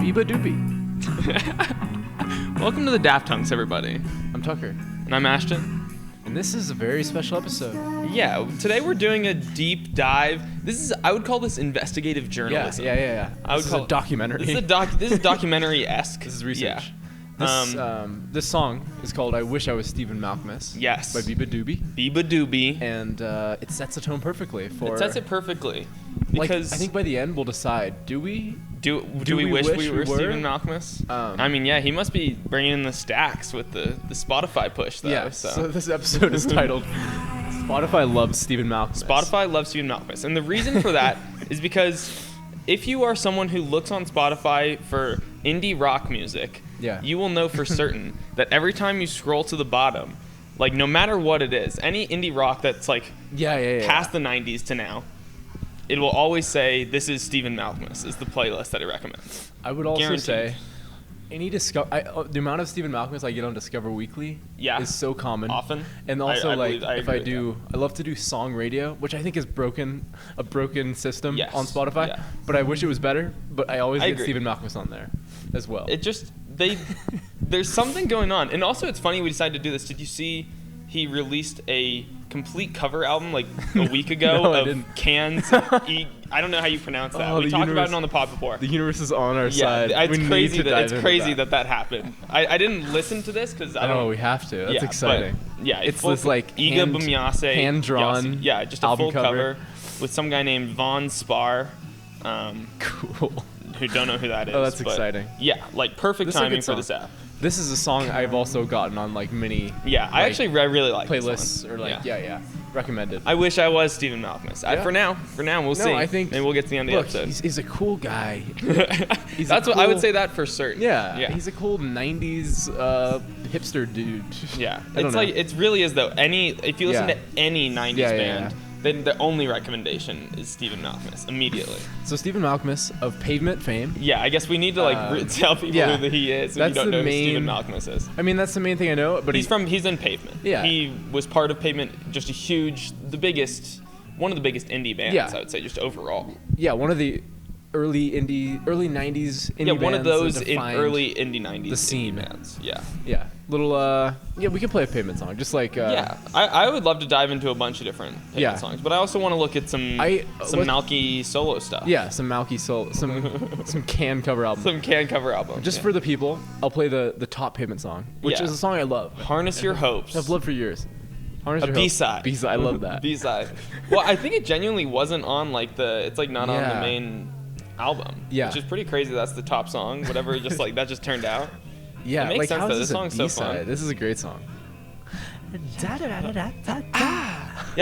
Biba Doobie. Welcome to the Daft Hunks, everybody. I'm Tucker. And I'm Ashton. And this is a very special episode. Yeah, today we're doing a deep dive. I would call this investigative journalism. Yeah. This is a documentary. This is documentary-esque. This is research. Yeah. This song is called I Wish I Was Stephen Malkmus. Yes. By Biba Doobie. Biba Doobie. And it sets the tone perfectly for... It sets it perfectly. Because I think by the end we'll decide, do we we wish we were Stephen Malkmus? I mean, yeah, he must be bringing in the stacks with the Spotify push, though. Yeah, so this episode is titled Spotify Loves Stephen Malkmus. Spotify loves Stephen Malkmus. And the reason for that is because if you are someone who looks on Spotify for indie rock music, you will know for certain that every time you scroll to the bottom, like no matter what it is, any indie rock that's like past the 90s to now, it will always say, this is Stephen Malkmus, is the playlist that it recommends. I would also say, the amount of Stephen Malkmus I get on Discover Weekly is so common. Often. And also, I love to do song radio, which I think is a broken system on Spotify. Yeah. But I wish it was better, but I always get Stephen Malkmus on there as well. It just, there's something going on. And also, it's funny we decided to do this. Did you see he released a complete cover album like a week ago of Cans. I don't know how you pronounce that. We talked about it on the pod before. The universe is on our side. It's crazy that happened. I didn't listen to this because I don't. Oh, we have to. That's exciting. It's this like Iga Bamyase hand-drawn. Yeah, just a full cover with some guy named Von Spar. Cool. Who don't know who that is. Oh, that's exciting. Yeah, like perfect timing for this app. This is a song I've also gotten on like many. Yeah, I really like playlists this one. or recommended. I wish I was Stephen Malkmus. For now, we'll see. I think maybe we'll get to the end of the episode. He's a cool guy. I would say that for certain. Yeah. He's a cool '90s hipster dude. Yeah, it really is though. If you listen to any '90s band. Then the only recommendation is Stephen Malkmus immediately. So Stephen Malkmus of Pavement fame. Yeah, I guess we need to tell people who he is if you don't know who Stephen Malkmus is. I mean, that's the main thing I know. But he's in Pavement. Yeah. He was part of Pavement, just one of the biggest indie bands, I would say, just overall. Yeah, one of the early 90s indie bands. Yeah, one of those early indie 90s the scene bands. Yeah. Yeah. We can play a Pavement song, just like... I would love to dive into a bunch of different Pavement songs, but I also want to look at some Malky solo stuff. Yeah, some Malky solo, some can cover album. Some can cover album. Just for the people, I'll play the top Pavement song, which is a song I love. Harness Your Hopes. I've loved for years. A B-side. B-side, I love that. B-side. Well, I think it genuinely wasn't on it's like not on the main album. Yeah. Which is pretty crazy. That's the top song. Whatever, just like that just turned out. Yeah, it makes sense though. This song's so fun. This is a great song. Yeah,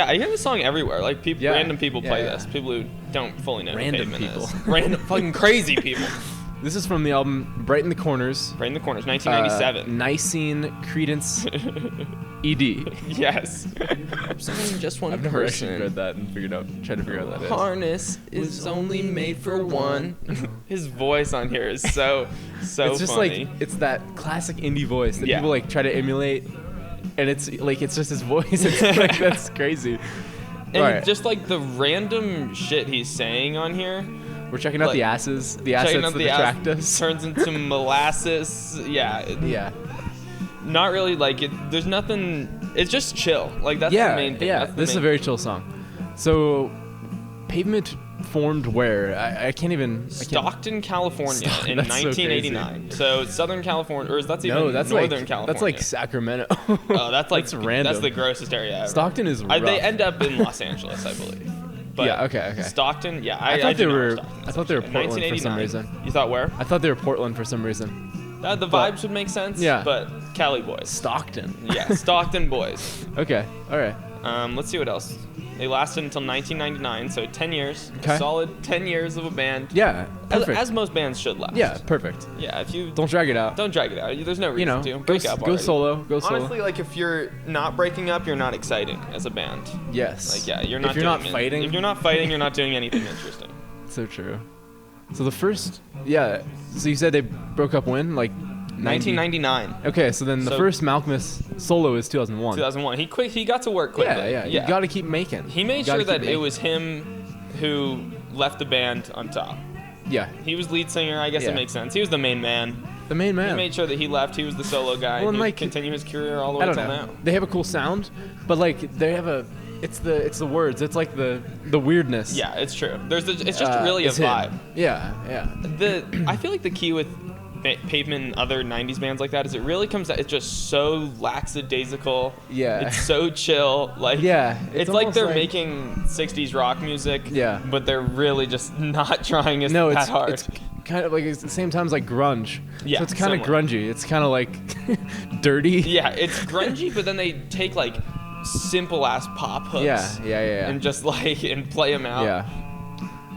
I hear this song everywhere. Like random people play this. People who don't fully know who Pavement is. Random fucking crazy people. This is from the album Brighten the Corners. Brighten the Corners, 1997. Nicene Credence ED. Yes. Someone just one I've never actually read that and tried to figure out what that is. Harness is only made for one. His voice on here is so it's just funny. Like it's that classic indie voice that people like try to emulate, and it's just his voice. It's like that's crazy. And just like the random shit he's saying on here. We're checking out the assets that attract us. Turns into molasses. Yeah. Not really like it. There's nothing. It's just chill. Like that's the main thing. Yeah, this is a very chill song. So, Pavement formed where? I can't even. Stockton, California, in 1989. So Southern California, or that's even Northern California. That's like Sacramento. Oh, that's like random. That's the grossest area ever. Stockton is rough. They end up in Los Angeles, I believe. But okay. Stockton, I thought they were Portland for some reason. You thought where? I thought they were Portland for some reason. The vibes would make sense. Yeah. But Cali boys. Stockton. Yeah, Stockton boys. Okay. All right. Let's see what else. They lasted until 1999, so 10 years. Okay. A solid 10 years of a band. Yeah, perfect. As most bands should last. Yeah, perfect. Yeah, if you... Don't drag it out. Don't drag it out. There's no reason to. Break up Go solo. Honestly, like, if you're not breaking up, you're not exciting as a band. Yes. Like, yeah, you're not If you're not fighting... If you're not fighting, you're not doing anything interesting. So true. So the first... Yeah, so you said they broke up when? Like... 1999. Okay, so then the first Malkmus solo is 2001. 2001. He got to work quickly. Yeah. You got to keep making. He made sure that it was him who left the band on top. Yeah. He was lead singer. I guess it makes sense. He was the main man. The main man. He made sure that he left. He was the solo guy. Well, and like, continue his career all the way till now. They have a cool sound, but like they have a. It's the words. It's like the weirdness. Yeah, it's true. It's just really a vibe. Yeah. I feel like the key with Pavement and other 90s bands like that is it really comes out, it's just so lackadaisical. Yeah. It's so chill. Like, yeah. It's like they're making 60s rock music. Yeah. But they're really just not trying that hard. It's kind of like at the same time it's like grunge. Yeah. So it's kind of grungy. It's kind of like dirty. Yeah, it's grungy, but then they take like simple ass pop hooks. Yeah. And just like and play them out.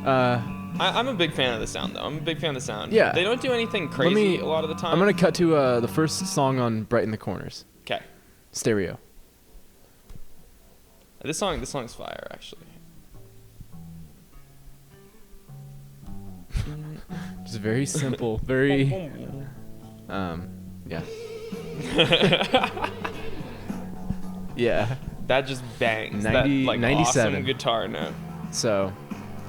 Yeah. I'm a big fan of the sound, though. I'm a big fan of the sound. Yeah. They don't do anything crazy a lot of the time. I'm going to cut to the first song on Brighten the Corners. Okay. Stereo. This song's fire, actually. Just very simple, very... yeah. Yeah. That just bangs. 90, that, like, 97. awesome guitar note. So...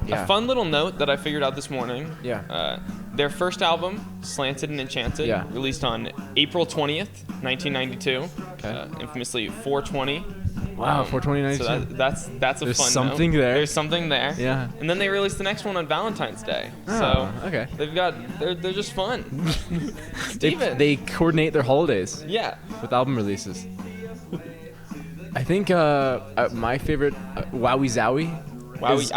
Yeah. A fun little note that I figured out this morning. Yeah. Their first album, Slanted and Enchanted, released on April 20th, 1992. Okay. Infamously 420. Wow, 42092. So that's a There's fun note. something there. There's something there. Yeah. And then they released the next one on Valentine's Day. Oh, so okay. they're just fun. Stephen. They coordinate their holidays. Yeah. With album releases. I think my favorite, Wowie Zowie. Wowie,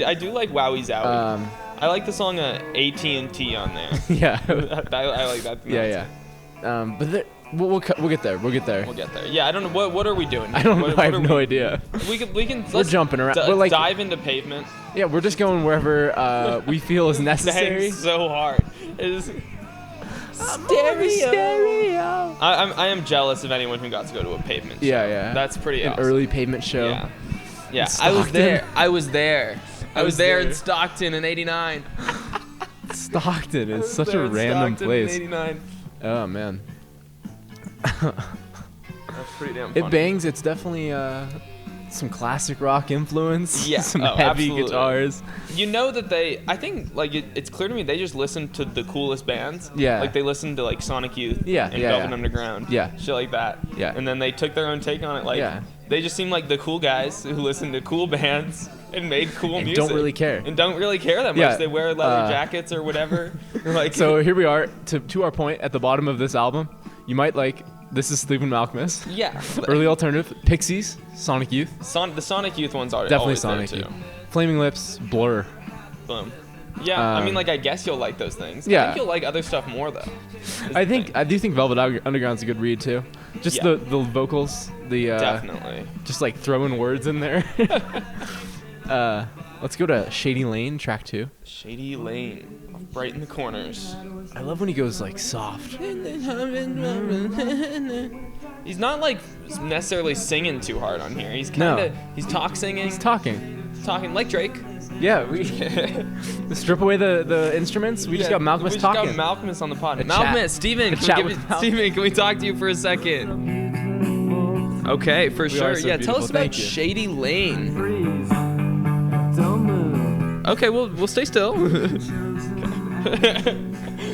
I do like Wowie Zowie. I like the song AT&T on there. Yeah. I like that. Yeah. But we'll get there. We'll get there. Yeah, I don't know what are we doing? I don't know. I have no idea. We can. We're jumping around. We're like, dive into Pavement. Yeah, we're just going wherever we feel is necessary. That's so hard. It is. Stereo. I am jealous of anyone who got to go to a Pavement show. Yeah. That's pretty awesome. An early Pavement show. Yeah. I was there in Stockton in '89. Stockton is such a random place. In '89. Oh man. That's pretty damn funny. It bangs. It's definitely some classic rock influence. Yeah. Some heavy absolutely. guitars. You know that I think like it's clear to me they just listen to the coolest bands. Yeah. Like they listen to like Sonic Youth. And Velvet Underground. Yeah. Shit like that. Yeah. And then they took their own take on it. Like they just seem like the cool guys who listen to cool bands and made cool music. Don't really care. And don't really care that much. Yeah. They wear leather jackets or whatever. Like so here we are to our point at the bottom of this album. You might like. This is Stephen Malkmus. Yeah. Early alternative. Pixies. Sonic Youth. The Sonic Youth ones are definitely always Sonic there too. Youth. Flaming Lips. Blur. Boom. Yeah, I mean, like, I guess you'll like those things. Yeah. I think you'll like other stuff more, though. I do think Velvet Underground's a good read, too. Just the vocals, definitely. Just, like, throwing words in there. Let's go to Shady Lane, track 2. Shady Lane, Brighten the Corners. I love when he goes, like, soft. He's not, like, necessarily singing too hard on here. He's kind of, he's singing. He's talking like Drake. Yeah, we strip away the instruments. We just got Malkmus talking. We just got Malkmus on the pod. Malkmus, Steven, can we talk to you for a second? Okay, for sure. So yeah, tell us about Shady Lane. Okay, we'll stay still.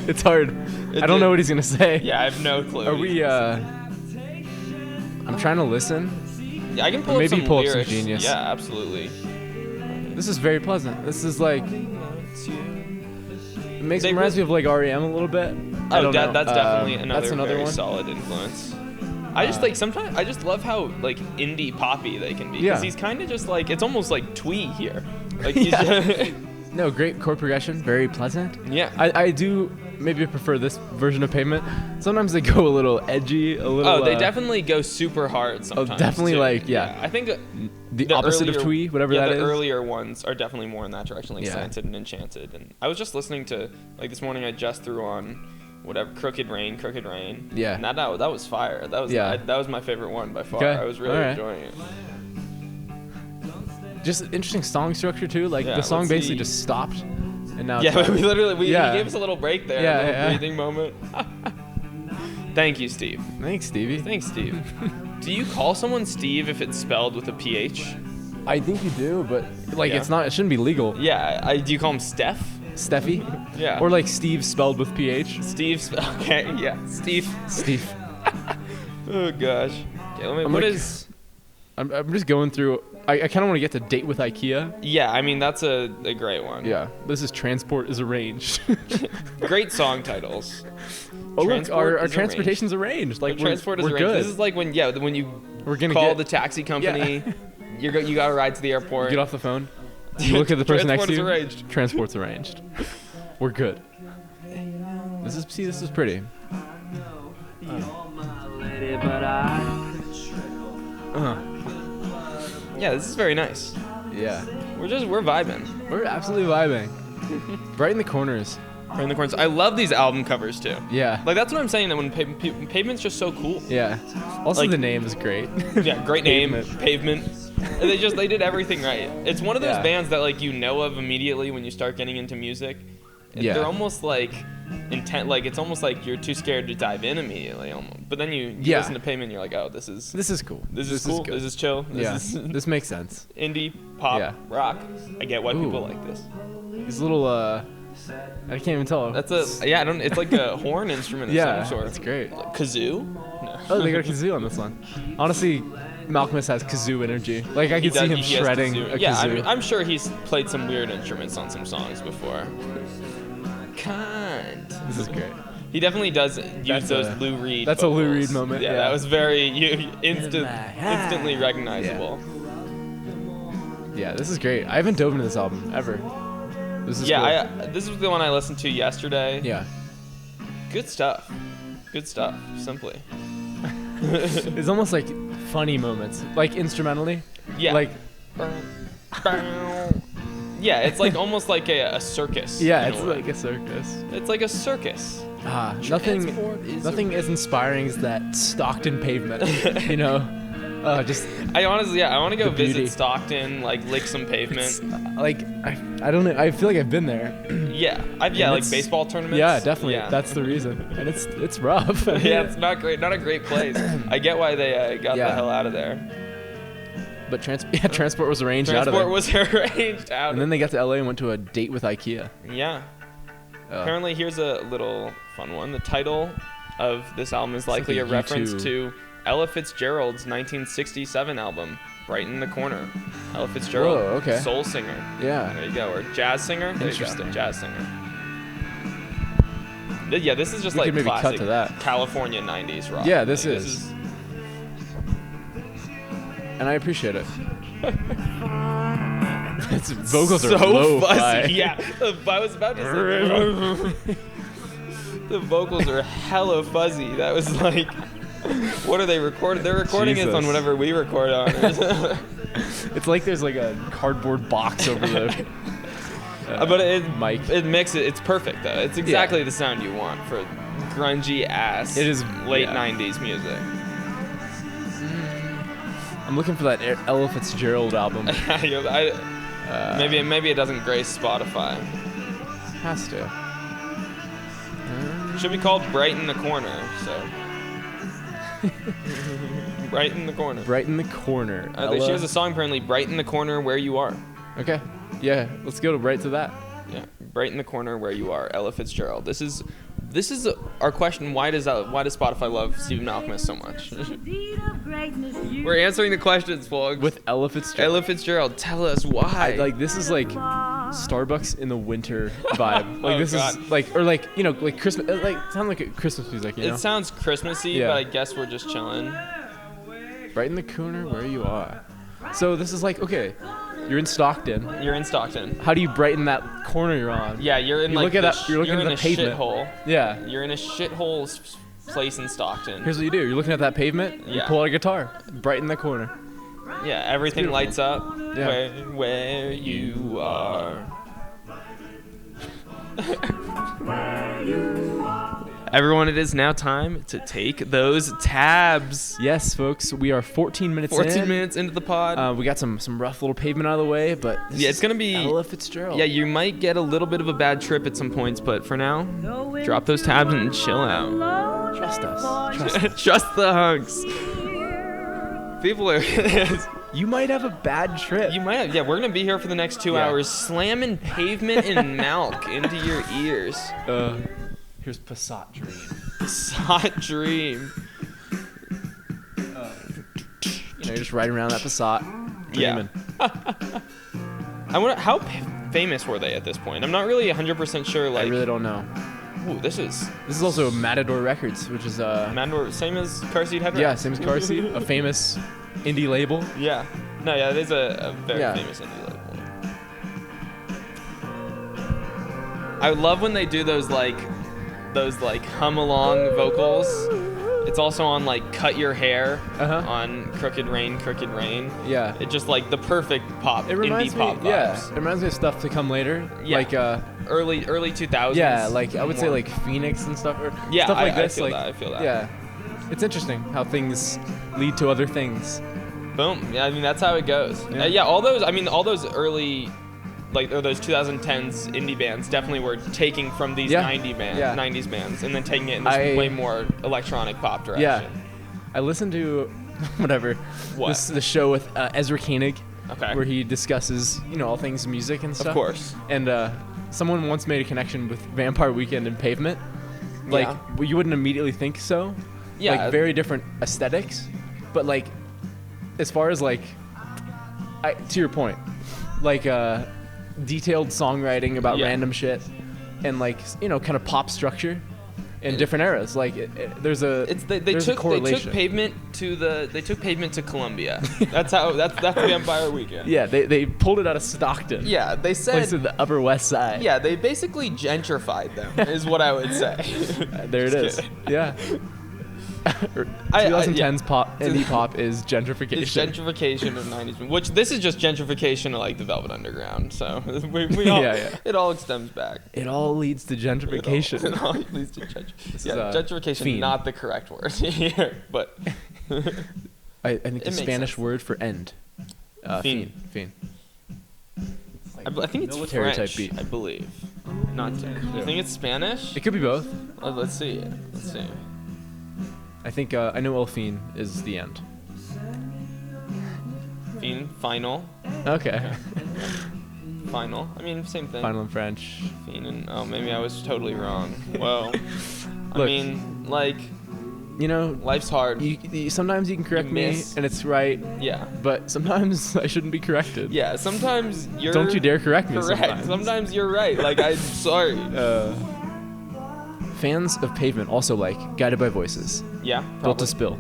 It's hard. I don't know what he's gonna say. Yeah, I have no clue. Are we? I'm trying to listen. Yeah, I can pull up some pull lyrics. Up some genius. Yeah, absolutely. This is very pleasant. This is like. It reminds me of like REM a little bit. Oh, that's definitely another very one. solid influence. I just like sometimes I just love how like indie poppy they can be because he's kind of just like it's almost like twee here. Like he's no, great chord progression, very pleasant. Yeah, I do maybe prefer this version of Pavement. Sometimes they go a little edgy, a little. Oh, they definitely go super hard sometimes. Oh, definitely too. Like I think the opposite of twee, whatever that is. The earlier ones are definitely more in that direction, like Slanted and Enchanted. And I was just listening to like this morning. I just threw on whatever Crooked Rain. Yeah, and that was fire. That was that was my favorite one by far. Okay. I was really enjoying it. Just interesting song structure too. Like the song basically just stopped, and now we gave us a little break there, a little breathing moment. Thank you, Steve. Thanks, Stevie. Thanks, Steve. Do you call someone Steve if it's spelled with a PH? I think you do, but like it's not. It shouldn't be legal. Yeah. Do you call him Steph? Steffi. Yeah. Or like Steve spelled with PH. Steve. Okay. Yeah. Steve. Oh gosh. Okay, I'm just going through. I kind of want to get to Date with IKEA. Yeah, I mean that's a great one. Yeah. This is Transport is Arranged. Great song titles. Oh look, our transportation's arranged. Like Transport is we're arranged. good. This is like when we're gonna call the taxi company. Yeah. You got to ride to the airport. You get off the phone. You look at the person next to you. Arranged. Transport's arranged. We're good. This is pretty. Yeah, this is very nice. Yeah. We're vibing. We're absolutely vibing. Right in the corners. Right in the corners. I love these album covers too. Yeah. Like that's what I'm saying. That when Pavement's just so cool. Yeah. Also, the name is great. Yeah, great name. Pavement. They did everything right. It's one of those bands that like you know of immediately when you start getting into music. Yeah. They're almost like intent. Like it's almost like you're too scared to dive in immediately. Almost. But then you listen to Pavement, and you're like, oh, this is cool. This is cool. This is chill. This makes sense. Indie pop rock. I get why people like this. These little I can't even tell. That's it's like a horn instrument of some sort. It's great. Like kazoo? No. Oh, they got a kazoo on this one. Honestly, Malkmus has kazoo energy. Like I can see him shredding a kazoo. Yeah, I'm sure he's played some weird instruments on some songs before. This is great. He definitely does use those Lou Reed. That's vocals. a Lou Reed moment. Yeah, that was very instantly recognizable. Yeah, this is great. I haven't dove into this album ever. This is cool. This is the one I listened to yesterday. Yeah. Good stuff. Simply. It's almost like funny moments, like instrumentally. Yeah. Like. Yeah, it's like almost like a circus. Yeah, it's like a circus. It's like a circus. Nothing as inspiring as that Stockton pavement. You know. I honestly, I want to go visit Stockton, like lick some pavement. I don't know. I feel like I've been there. Yeah, like baseball tournaments. Yeah, definitely. Yeah. That's the reason, and it's rough. Yeah, it's not great. Not a great place. I get why they got the hell out of there. But Transport was arranged out of there. Transport was arranged out. And then they got to LA and went to a Date with IKEA. Yeah. Apparently, here's a little fun one. The title of this album is likely a reference to Ella Fitzgerald's 1967 album, Brighten the Corner. Ella Fitzgerald, soul singer. Yeah. There you go. Or jazz singer. Interesting. Jazz singer. Yeah, this is just we like could maybe classic cut to that. California 90s rock. Yeah, this is. And I appreciate it. Its vocals are so fuzzy. Yeah, I was about to say the vocals are hella fuzzy. That was like, what are they recording? They're recording it on whatever we record on. It's like there's like a cardboard box over the but mic. It mixes. It's perfect though. It's exactly the sound you want for grungy ass. It is late '90s music. I'm looking for that Ella Fitzgerald album. Maybe it doesn't grace Spotify. Has to. Should be called Brighten the Corner. So. Brighten the Corner. Brighten the Corner. She has a song apparently. Brighten the Corner where you are. Okay. Yeah. Let's go right to that. Yeah. Brighten the Corner where you are. Ella Fitzgerald. This is our question. Why does Spotify love Stephen Malkmus so much? We're answering the questions, folks. With Ella Fitzgerald. Ella Fitzgerald, tell us why. This is like Starbucks in the winter vibe. Like this is like, or like, you know, like Christmas. Like sound like a Christmas music. You know? It sounds Christmassy, but I guess we're just chilling. Brighten the Corner where you are. So this is like, okay, you're in Stockton. How do you brighten that corner you're on? Yeah, you're in you're looking at the pavement. Shithole. Yeah. You're in a shithole place in Stockton. Here's what you do. You're looking at that pavement. Yeah. You pull out a guitar. Brighten the corner. Yeah, everything lights up. Yeah. Where you are. Everyone, it is now time to take those tabs. Yes, folks, we are 14 minutes in. 14 minutes into the pod. We got some rough little pavement out of the way, but it's going to be Ella Fitzgerald. Yeah, you might get a little bit of a bad trip at some points, but for now, drop those tabs and chill out. Trust us. Trust the hunks. People are You might have a bad trip. You might have. Yeah, we're gonna be here for the next 2 hours, slamming Pavement and Malk into your ears. Here's Passat Dream. Passat Dream. You're just riding around that Passat. Dreaming. Yeah. I wonder how famous were they at this point. I'm not really 100% sure. Like, I really don't know. Ooh, this is also Matador Records, which is Matador, same as Car Seat Headrest. Yeah, same as Car Seat, a famous indie label. Yeah. No, yeah, it is a very famous indie label. I love when they do those like hum along vocals. It's also on like Cut Your Hair on Crooked Rain. Yeah. It's just like the perfect pop, it reminds indie pop vibes. Yeah, it reminds me of stuff to come later. Yeah. Like early 2000s. Yeah, like I would say like Phoenix and stuff. Or stuff like this. I feel that. Yeah. It's interesting how things lead to other things. Boom. Yeah, I mean that's how it goes. Yeah. All those early or those 2010s indie bands definitely were taking from these 90s bands and then taking it in this way more electronic pop direction. Yeah. I listened to whatever. The show with Ezra Koenig. Okay. Where he discusses, all things music and stuff. Of course. And someone once made a connection with Vampire Weekend and Pavement. Like you wouldn't immediately think so. Yeah. Like very different aesthetics, but like as far as like to your point, like detailed songwriting about random shit and like kind of pop structure in different eras. Like there's a correlation. They took Pavement to Columbia. That's Vampire Weekend. Yeah, they pulled it out of Stockton. Yeah, they said place in the Upper West Side. Yeah, they basically gentrified them is what I would say. There it is. Yeah. 2010's indie pop is gentrification. It's gentrification of 90s, which this is just gentrification of like the Velvet Underground. So it all stems back. It all leads to gentrification. It all leads to gentrification. Gentrification, fiend. Not the correct word here, but I think the Spanish word for end. Fiend. I think it's military French, type beat. I believe. Not. You think it's Spanish? It could be both. Let's see. I think I know El Fiend is the end. Fiend, final. Okay. Final. I mean, same thing. Final in French. Fiend and maybe I was totally wrong. Well, I mean, like, life's hard. Sometimes you can correct me and it's right. Yeah. But sometimes I shouldn't be corrected. Yeah. Sometimes you're. Don't you dare correct me. Correct. Sometimes you're right. Like I'm sorry. Fans of Pavement also like Guided by Voices. Yeah. Built to Spill.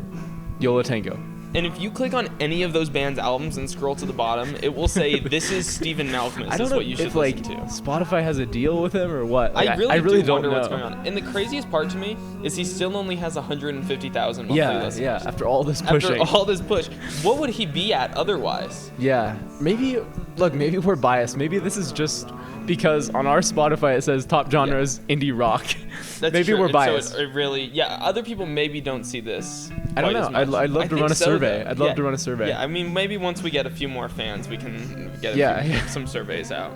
Yola Tango. And if you click on any of those bands' albums and scroll to the bottom, it will say this is Stephen Malkmus. I don't know what you should if listen to. Spotify has a deal with him or what. I really don't wonder what's going on. And the craziest part to me is he still only has 150,000 monthly listeners. Yeah. After all this pushing. After all this push, what would he be at otherwise? Yeah. Maybe we're biased. Maybe this is just because on our Spotify it says top genres indie rock. That's maybe true. we're biased. So it really, other people maybe don't see this. I don't know. I'd love to run a survey. Though. I'd love to run a survey. Yeah, I mean, maybe once we get a few more fans, we can get some surveys out.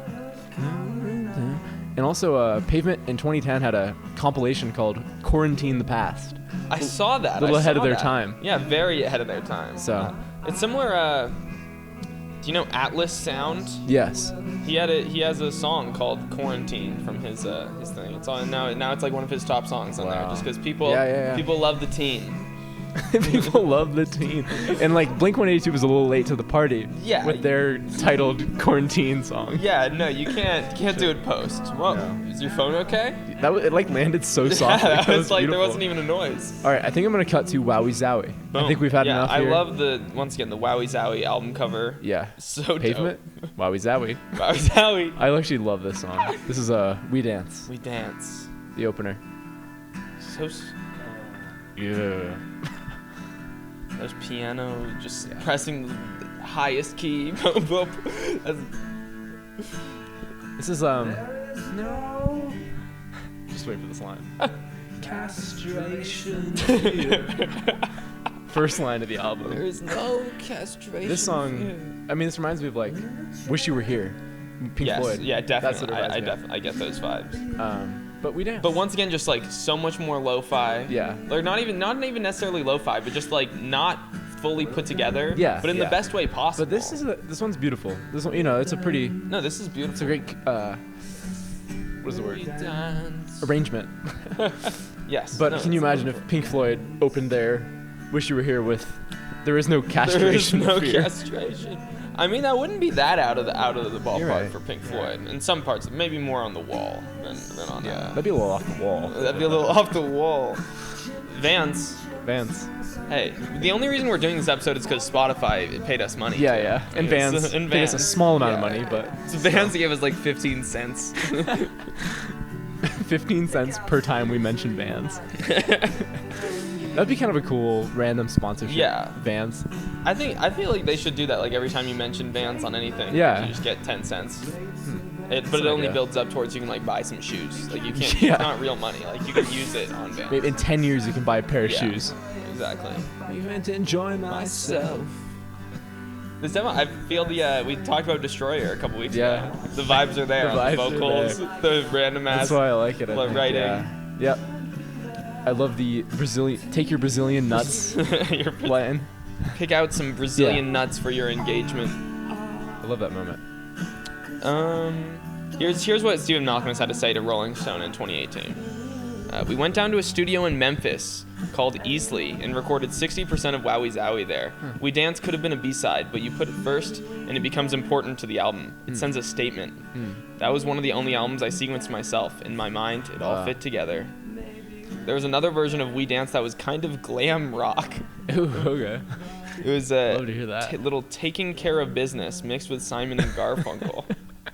And also, Pavement in 2010 had a compilation called Quarantine the Past. I saw that. A little ahead of their time. Yeah, very ahead of their time. So it's similar. Do you know Atlas Sound? Yes. He has a song called Quarantine from his thing. It's on now it's like one of his top songs on there, just because people love the teen. People love the teen. And like Blink-182 was a little late to the party with their titled Quarantine song. Yeah, no, you can't do it post. Well, is your phone okay? It like landed so softly. Yeah, that was like beautiful. There wasn't even a noise. All right, I think I'm gonna cut to Wowie Zowie. Boom. I think we've had enough here. I love the Wowie Zowie album cover. Yeah. So Pavement. Dope. Wowie Zowie. Wowie Zowie. I actually love this song. This is We Dance. We Dance. The opener. Yeah. There's piano just pressing the highest key. This is no. Just wait for this line. Castration. First line of the album. There is no castration. This song, I mean, this reminds me of like "Wish You Were Here," Pink Floyd. Yeah, definitely. That's what I get those vibes. But We Dance. But once again, just like so much more lo-fi. Yeah. Or not even necessarily lo-fi, but just like not fully put together. Yeah. But in the best way possible. But this one's beautiful. This one, it's a pretty. No, this is beautiful. It's a great. What is the word? Arrangement. Yes. But can you imagine if Pink Floyd opened their "Wish You Were Here" with "There is no castration"? There is no castration. I mean, that wouldn't be that out of the ballpark right. for Pink Floyd. In some parts, maybe more on the wall than on. Yeah, that'd be a little off the wall. That'd be a little off the wall. Vance. Hey, the only reason we're doing this episode is because Spotify paid us money. Yeah. And Vance paid us a small amount of money, but so Vance gave us like 15 cents. 15 cents per time we mention Vans. That'd be kind of a cool random sponsorship. Yeah. Vans. I feel like they should do that. Like every time you mention Vans on anything, you just get 10 cents. But it only builds up towards you can like buy some shoes. Like you can't. It's not real money. Like you can use it on Vans. Maybe in 10 years you can buy a pair of shoes. Exactly. I'm going to enjoy myself. This demo, I feel we talked about Destroyer a couple weeks ago. The vibes are there. The on the vocals, the random ass. That's why I like it. Writing. Yep. I love the Brazilian. Take your Brazilian nuts. Playing. Pick out some Brazilian nuts for your engagement. I love that moment. Here's what Stephen Malkmus had to say to Rolling Stone in 2018. We went down to a studio in Memphis called Easley and recorded 60% of Wowie Zowie there. We Dance could have been a B-side, but you put it first and it becomes important to the album. It sends a statement. That was one of the only albums I sequenced myself. In my mind, it all fit together. There was another version of We Dance that was kind of glam rock. Ooh, okay. It was love to hear that. Little Taking Care of Business mixed with Simon and Garfunkel.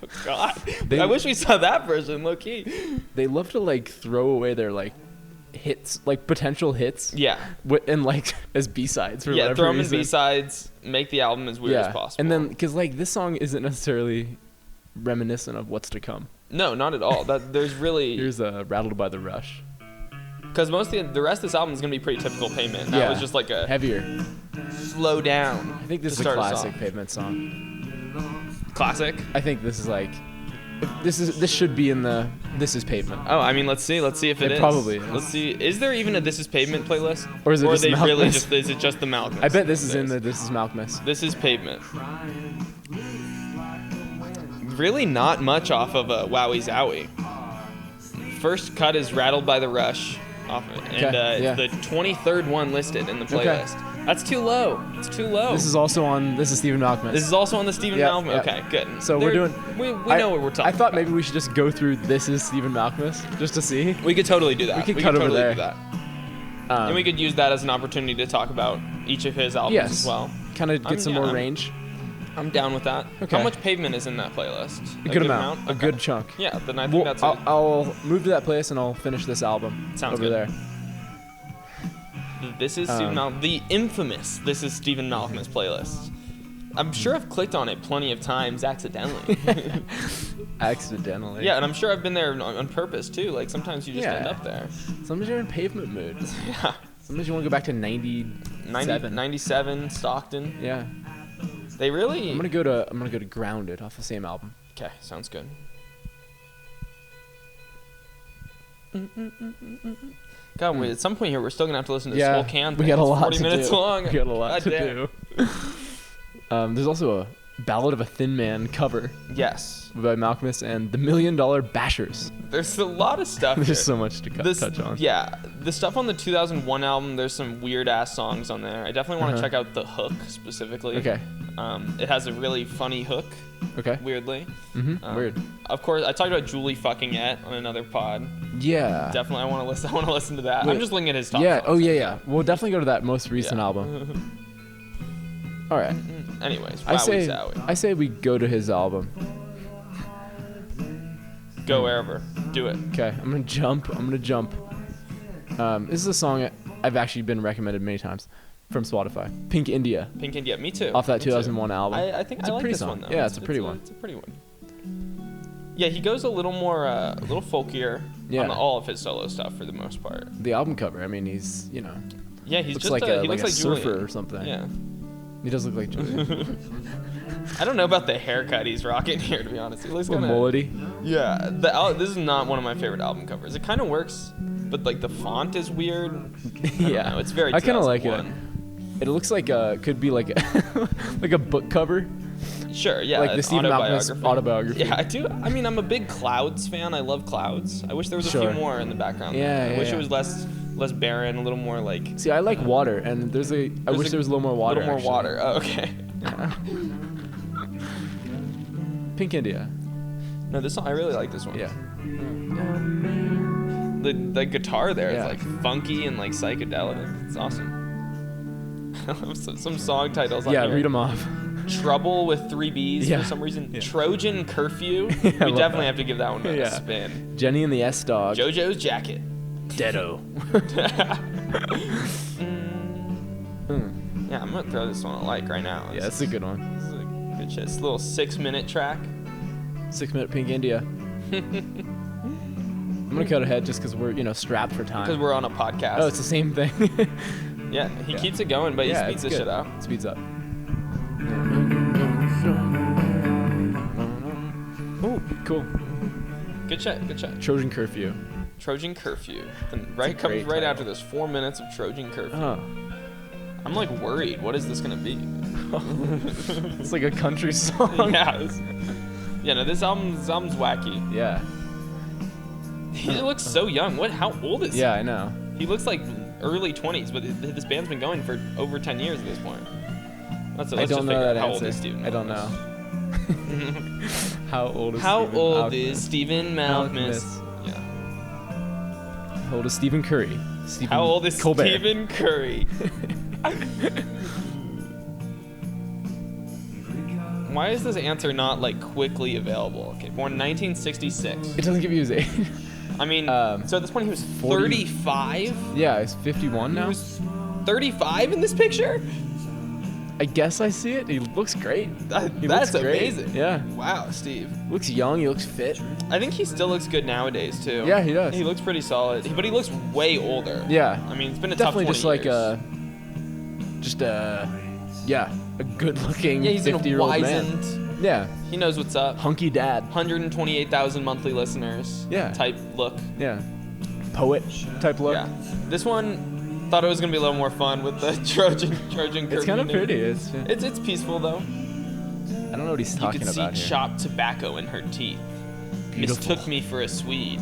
Oh, God. I wish we saw that version, low-key. They love to, like, throw away their, like, hits, like, potential hits. Yeah. And, like, as B-sides for whatever throw them reason. in B-sides, make the album as weird as possible. And then, because, like, this song isn't necessarily reminiscent of what's to come. No, not at all. There's really... Here's Rattled by the Rush. Because most of the rest of this album is going to be pretty typical Pavement. That was just like a... Heavier. Slow down. I think this is a classic Pavement song. Classic? I think this is like... This should be in the This Is Pavement. Oh, I mean, let's see if it is. Probably is. Let's see. Is there even a This Is Pavement playlist? Or is it just Malkmus? Really just, is it just the Malkmus? I bet this is in the This Is Malkmus. This Is Pavement. Really not much off of Wowie Zowie. First cut is Rattled by the Rush. And the 23rd one listed in the playlist. Okay. That's too low. It's too low. This is Stephen Malkmus. This is also on the Stephen Malkmus. Yep. Okay, good. So we know what we're talking about. I thought maybe we should just go through This Is Stephen Malkmus just to see. We could totally do that. We could cut over there. Do that. And we could use that as an opportunity to talk about each of his albums as well. Kind of get some more range. I'm down with that. Okay. How much Pavement is in that playlist? A good amount. Okay. A good chunk. Yeah, then I think that's it. I'll move to that place and I'll finish this album. Sounds over good. There. This is Stephen Malkmus, the infamous This Is Stephen Malkmus playlist. I'm sure I've clicked on it plenty of times accidentally. Accidentally? Yeah, and I'm sure I've been there on purpose too. Like sometimes you just end up there. Sometimes you're in Pavement mood. Yeah. Sometimes you want to go back to 97. Stockton. Yeah. They really... I'm gonna go to Grounded off the same album. Okay, sounds good. God, at some point here, we're still gonna have to listen to this whole can thing. We got a lot 40 to minutes do. long. We got a lot to do. There's also a Ballad of a Thin Man cover. Yes. By Malkmus and the $1 Million Bashers. There's a lot of stuff. There's so much to touch on. Yeah, the stuff on the 2001 album. There's some weird ass songs on there. I definitely want to check out the hook specifically. Okay. It has a really funny hook. Okay. Weirdly. Weird. Of course, I talked about Julie Fucking It on another pod. Yeah. Definitely, I want to listen to that. I'm just looking at his top. Yeah. songs. Oh yeah. We'll definitely go to that most recent album. All right. Anyways, I say we go to his album. Go wherever. Do it. Okay. I'm gonna jump. This is a song I've actually been recommended many times from Spotify. Pink India. Pink India. Me too. Off that 2001 album. I think I like this one though. Yeah, it's a pretty one. It's a pretty one. Yeah, he goes a little more, a little folkier on all of his solo stuff for the most part. The album cover. I mean, he's Yeah, he's looks just like he looks like surfer Julian. or something. Yeah. He does look like Julian. I don't know about the haircut he's rocking here, to be honest. He looks kind of mullety. Yeah, this is not one of my favorite album covers. It kind of works, but like the font is weird. I don't know, it's very. I kind of like it. It looks like could be like like a book cover. Sure, yeah. Like the Stephen Malkmus autobiography. Yeah, I do. I mean, I'm a big Clouds fan. I love Clouds. I wish there was a few more in the background. Yeah, I wish it was less barren, a little more like. See, I like water, and I wish there was a little more water. A little more water. Oh, okay. Pink India. No, this song, I really like this one. Yeah. The guitar there is like funky and like psychedelic. It's awesome. Some song titles on here. Yeah, read them off. Trouble with 3 B's for some reason. Yeah. Trojan Curfew. We definitely have to give that one a spin. Jenny and the S-Dog. JoJo's Jacket. Deado. Yeah, I'm gonna throw this one a like right now. Yeah, that's a good one. This is a good shit. It's a little 6-minute track. 6-minute Pink India. I'm gonna cut ahead just because we're strapped for time. Because we're on a podcast. Oh, it's the same thing. Yeah, he keeps it going, but he speeds this shit up. Speeds up. Oh, cool. Good shit. Trojan Curfew. Trojan Curfew. Then comes right after this. 4 minutes of Trojan Curfew. Oh. I'm like worried. What is this gonna be? It's like a country song. Yeah. This album's wacky. Yeah. He looks so young. How old is he? Yeah, I know. He looks like early 20s, but this band's been going for over 10 years at this point. I don't know that how answer. old is Stephen Malkmus? I don't know. How old is Stephen Malkmus? Yeah. How old is Stephen Curry? How old is Colbert. Stephen Curry? Why is this answer not like quickly available? Okay, born 1966. It doesn't give you his age. I mean, so at this point he was 35? Yeah, he's 51 now. He was 35 in this picture? I guess I see it. He looks great. That's amazing. Yeah. Wow, Steve. Looks young. He looks fit. I think he still looks good nowadays too. Yeah, he does. He looks pretty solid, but he looks way older. Yeah. I mean, it's been a definitely tough 20 just a good-looking 50-year-old man. Yeah. He knows what's up. Hunky dad. 128,000 monthly listeners. Yeah. Type look. Yeah. Poet type look. Yeah. This one, thought it was gonna be a little more fun with the Trojan Curfew. It's kind of pretty. It's peaceful though. I don't know what he's talking about here. You could see chopped tobacco in her teeth. Beautiful. Mistook me for a Swede.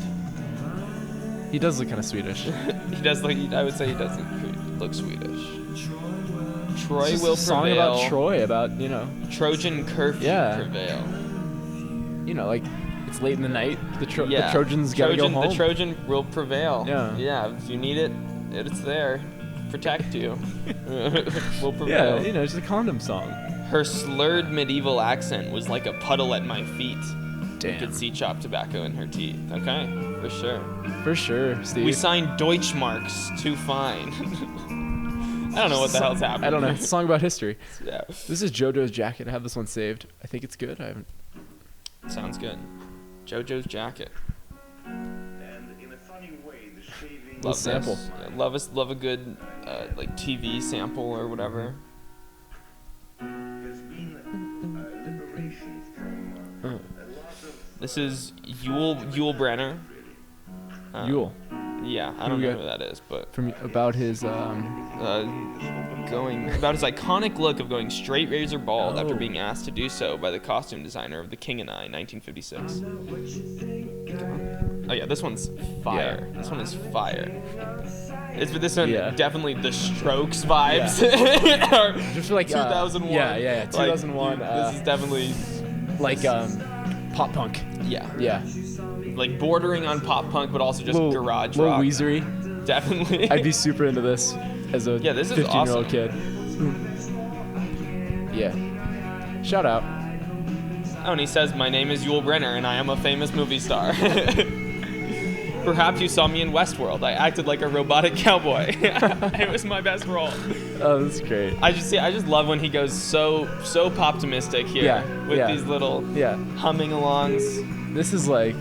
He does look kind of Swedish. He does look. I would say he does look Swedish. Troy will prevail. Song about Troy, about Trojan Curfew prevail. Like it's late in the night. The Trojans gotta go home. The Trojan will prevail. Yeah. If you need it, it's there. Protect you. Will prevail. Yeah. It's a condom song. Her slurred medieval accent was like a puddle at my feet. Damn. You could see chopped tobacco in her teeth. Okay, for sure. For sure, Steve. We signed Deutschmarks. Too fine. I don't know what the hell's happening. I don't know. It's a song about history. Yeah. This is JoJo's Jacket. I have this one saved. I think it's good. I haven't. Sounds good. JoJo's Jacket. And in a funny way, the shaving. Love sample. Yeah, love a good like TV sample or whatever. There's been liberation from a lot of. This is Yul Brenner. Yul. Yeah, I don't know who that is, but about his about his iconic look of going straight razor bald after being asked to do so by the costume designer of The King and I, 1956. Oh yeah, this one's fire. Yeah. This one is fire. This one definitely the Strokes vibes. Yeah. Just like 2001. 2001. This is definitely like pop punk. Yeah. Like bordering on pop punk, but also just garage little rock. Weezery. Definitely. I'd be super into this as a 15-year-old kid. Yeah. Shout out. Oh, and he says, "My name is Yul Brenner, and I am a famous movie star." Perhaps you saw me in Westworld. I acted like a robotic cowboy. It was my best role. Oh, that's great. I just love when he goes so poptimistic here with these little humming alongs. This is like,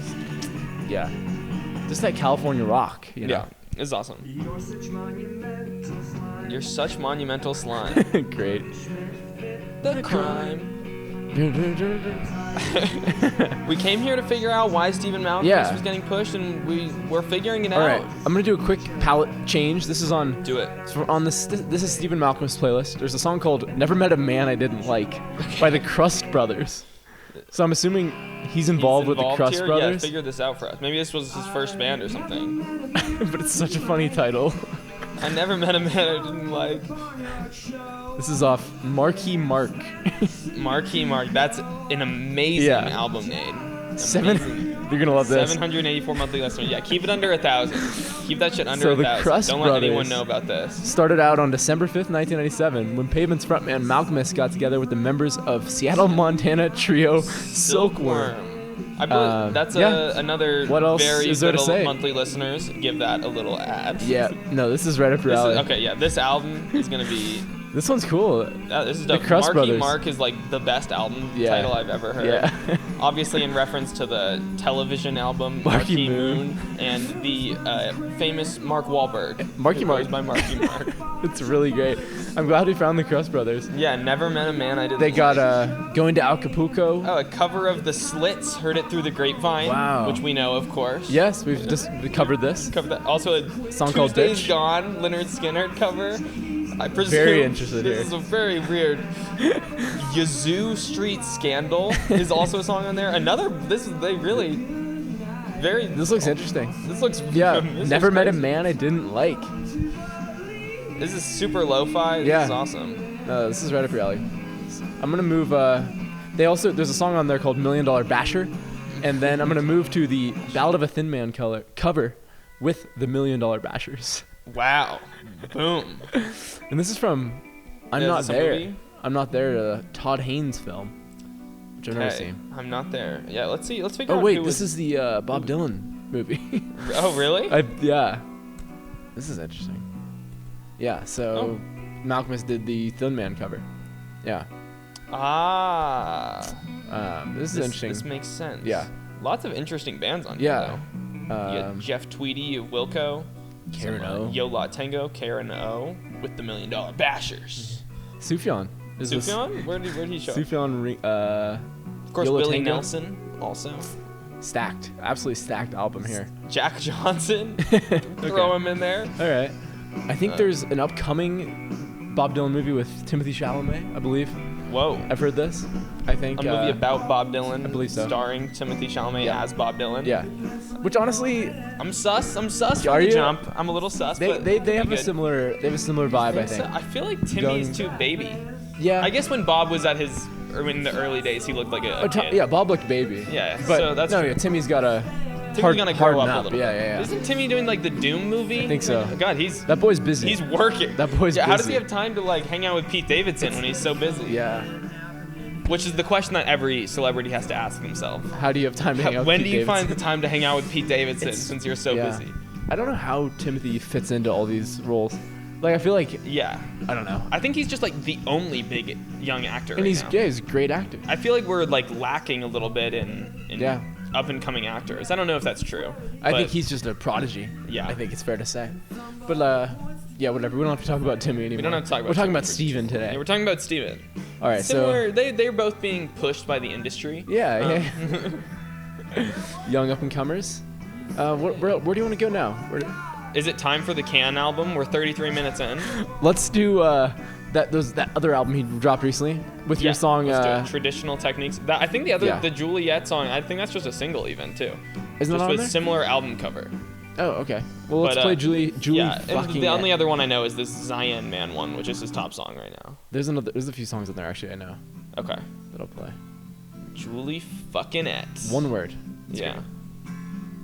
just that California rock, Yeah, it's awesome. You're such monumental slime. Great. The crime We came here to figure out why Stephen Malkmus was getting pushed, and we're figuring it out. All right, I'm gonna do a quick palette change. This is on. Do it. On this is Stephen Malkmus' playlist. There's a song called "Never Met a Man I Didn't Like" by the Crust Brothers. So I'm assuming he's involved with the Crust here? Brothers. Yeah, figure this out for us. Maybe this was his first band or something. But it's such a funny title. I never met a man I didn't like. This is off Marquee Mark. Marquee Mark. That's an amazing album name. You're gonna love this. 784 monthly listeners. Yeah, keep it under 1,000. Keep that shit under So 1,000. the Crust Don't Brothers let anyone know about this. Started out on December 5th, 1997, when Pavement's frontman Malkmus got together with the members of Seattle, Montana trio Silkworm. I believe that's another what else very is there to little say? monthly listeners. Give that a little ad. Yeah, no, this is right up your alley. Okay, yeah, this album is gonna be. This one's cool. This is the dope. Crust Marky Brothers. Mark is like the best album title I've ever heard. Yeah. Obviously in reference to the television album Marky Moon and the famous Mark Wahlberg. Marky Mark. Goes by Marky Mark. It's really great. I'm glad we found the Crust Brothers. Yeah, never met a man I didn't. They got Going to Acapulco. Oh, a cover of The Slits, Heard It Through the Grapevine. Wow. Which we know, of course. Yes, we've just covered this. Covered that. Also a Song called Tuesday's Bitch. Gone, Leonard Skinner cover. I presume Very interested this here. is a very weird. Yazoo Street Scandal is also a song on there. This looks interesting. This looks Never met a crazy. man I didn't like. This is super lo-fi. This is awesome. No, this is right up your alley. I'm gonna move. There's a song on there called $1 Million Basher, and then I'm gonna move to the Ballad of a Thin Man cover with the $1 Million Bashers. Wow. Boom. And this is from I'm Yeah, Not is this a There. movie? I'm Not There, a Todd Haynes film, which I've never seen. I'm not there. Yeah, let's see. Let's figure out. Oh wait, who this was... is the Bob Dylan movie. Oh really? Yeah. This is interesting. Yeah, so Malkmus did the Thin Man cover. Yeah. This is interesting. This makes sense. Yeah. Lots of interesting bands on here, though. You got Jeff Tweedy of Wilco. Karen O. Yo La Tango, Karen O. with the $1 Million Bashers. Sufjan. Sufjan? Where did he show up? Sufjan, Of course, Yo La Willie Tango. Nelson also. Stacked. Absolutely stacked album here. Jack Johnson. Throw him in there. All right. I think there's an upcoming Bob Dylan movie with Timothy Chalamet, I believe. Whoa. I've heard this. I think. A movie about Bob Dylan. I believe so. Starring Timothy Chalamet as Bob Dylan. Yeah. Which honestly, I'm sus from Are the you? jump. I'm a little sus. they but have pretty a good. similar vibe, I think. So, I feel like Timmy's too baby. Yeah. I guess when Bob was in the early days, he looked like a kid. Yeah, Bob looked baby. Yeah, But so that's no, true. yeah, Timmy's got a Timmy's gonna grow up a little Yeah, bit. yeah. Isn't Timmy doing like the Doom movie? I think so. God, That boy's busy. he's working. That boy's How does busy. he have time to like hang out with Pete Davidson when he's so busy? Yeah. Which is the question that every celebrity has to ask themselves. How do you have time to hang out with When Pete do you find Davidson? the time to hang out with Pete Davidson since you're so busy? I don't know how Timothy fits into all these roles. Like, I feel like, Yeah. I don't know. I think he's just like the only big young actor And right he's now. he's a great actor. I feel like we're like lacking a little bit in up and coming actors. I don't know if that's true. I but think he's just a prodigy. Yeah. I think it's fair to say. But yeah, whatever. We don't have to talk about Timmy anymore. We don't have to talk about We're talking Timmy. about Steven today. Yeah, we're talking about Steven. All right, Similar, they're both being pushed by the industry. Yeah. Young up and comers. Where do you want to go now? Is it time for the Can album? We're 33 minutes in. Let's do that other album he dropped recently with your song. Let's do it. Traditional Techniques. I think the Juliet song. I think that's just a single even too. Isn't just it on with there? similar album cover. Oh, okay. Well, let's But, play Julie. Yeah, and fucking. the only other one I know is this Zion Man one, which is his top song right now. There's a few songs in there actually. I know Okay. that I'll play. Julie fucking Etz. One word. That's Yeah. great.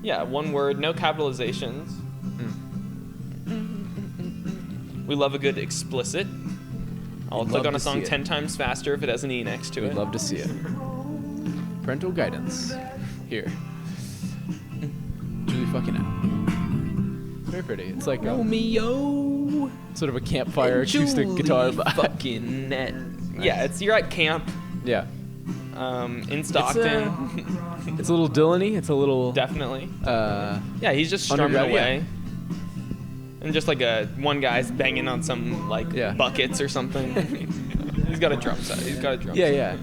Yeah, one word, no capitalizations. We love a good explicit. I'll We'd click love on a to song see it. 10 times faster if it has an E next to We'd it. love to see it. Parental guidance. Here. Julie fucking it. Very pretty. It's like Romeo. sort of a campfire acoustic guitar vibe. Fucking net. Yeah, you're at camp Yeah. in Stockton. It's a little Dylan-y. It's a little. Definitely. Yeah, Yeah, he's just strumming Underground, away. And just like one guy's banging on some like Yeah. buckets or something. He's got a drum set. Yeah.